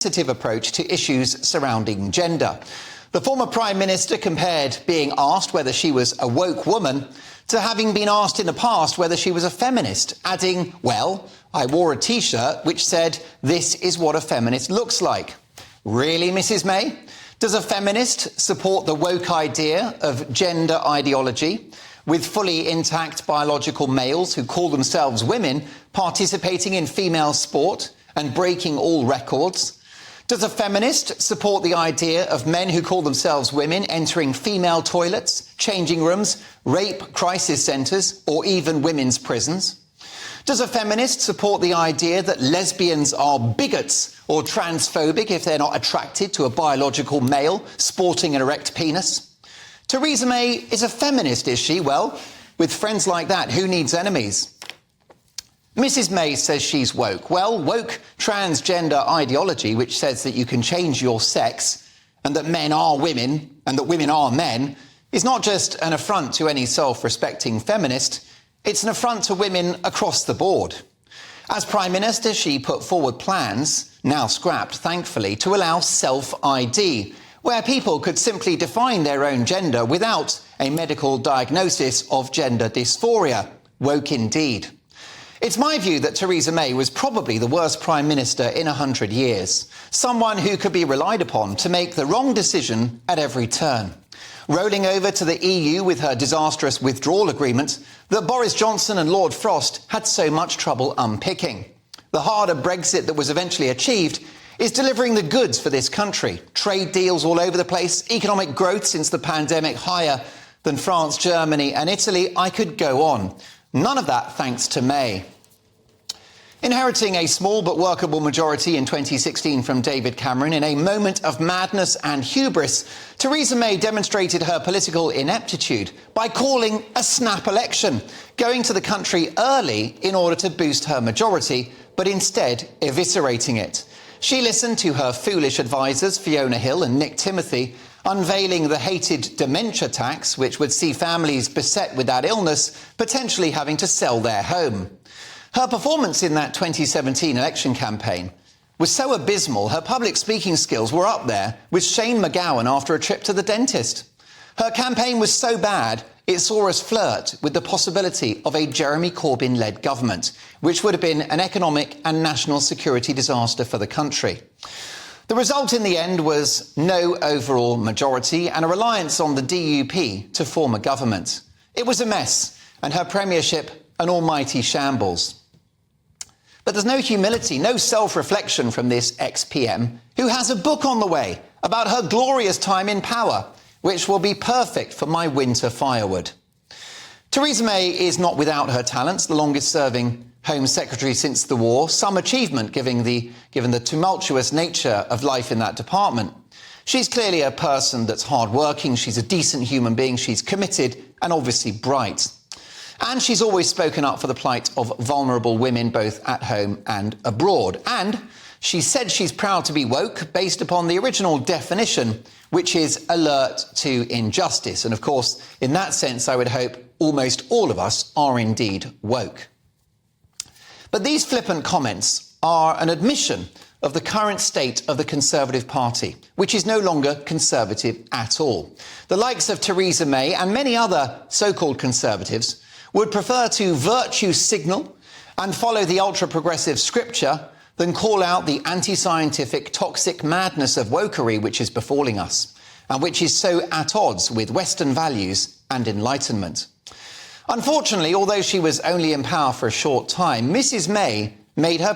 sensitive approach to issues surrounding gender. The former Prime Minister compared being asked whether she was a woke woman to having been asked in the past whether she was a feminist, adding, "Well, I wore a T-shirt which said, 'This is what a feminist looks like.'" Really, Mrs May? Does a feminist support the woke idea of gender ideology, with fully intact biological males who call themselves women participating in female sport and breaking all records? Does a feminist support the idea of men who call themselves women entering female toilets, changing rooms, rape crisis centres, or even women's prisons? Does a feminist support the idea that lesbians are bigots or transphobic if they're not attracted to a biological male sporting an erect penis? Theresa May is a feminist, is she? Well, with friends like that, who needs enemies? Mrs May says she's woke. Well, woke transgender ideology, which says that you can change your sex and that men are women and that women are men, is not just an affront to any self-respecting feminist, it's an affront to women across the board. As Prime Minister, she put forward plans, now scrapped thankfully, to allow self-ID, where people could simply define their own gender without a medical diagnosis of gender dysphoria. Woke indeed. It's my view that Theresa May was probably the worst Prime Minister in 100 years. Someone who could be relied upon to make the wrong decision at every turn. Rolling over to the EU with her disastrous withdrawal agreement that Boris Johnson and Lord Frost had so much trouble unpicking. The harder Brexit that was eventually achieved is delivering the goods for this country. Trade deals all over the place, economic growth since the pandemic higher than France, Germany and Italy. I could go on. None of that thanks to May. Inheriting a small but workable majority in 2016 from David Cameron in a moment of madness and hubris, Theresa May demonstrated her political ineptitude by calling a snap election, going to the country early in order to boost her majority, but instead eviscerating it. She listened to her foolish advisers, Fiona Hill and Nick Timothy, unveiling the hated dementia tax, which would see families beset with that illness potentially having to sell their home. Her performance in that 2017 election campaign was so abysmal, her public speaking skills were up there with Shane McGowan after a trip to the dentist. Her campaign was so bad, it saw us flirt with the possibility of a Jeremy Corbyn-led government, which would have been an economic and national security disaster for the country. The result in the end was no overall majority and a reliance on the DUP to form a government. It was a mess, and her premiership an almighty shambles. But there's no humility, no self-reflection from this ex-PM, who has a book on the way about her glorious time in power, which will be perfect for my winter firewood. Theresa May is not without her talents, the longest-serving Home Secretary since the war, some achievement given the tumultuous nature of life in that department. She's clearly a person that's hard-working, she's a decent human being, she's committed and obviously bright. And she's always spoken up for the plight of vulnerable women, both at home and abroad. And she said she's proud to be woke based upon the original definition, which is alert to injustice. And of course, in that sense, I would hope almost all of us are indeed woke. But these flippant comments are an admission of the current state of the Conservative Party, which is no longer Conservative at all. The likes of Theresa May and many other so-called Conservatives would prefer to virtue signal and follow the ultra-progressive scripture than call out the anti-scientific, toxic madness of wokery which is befalling us, and which is so at odds with Western values and enlightenment. Unfortunately, although she was only in power for a short time, Mrs May made her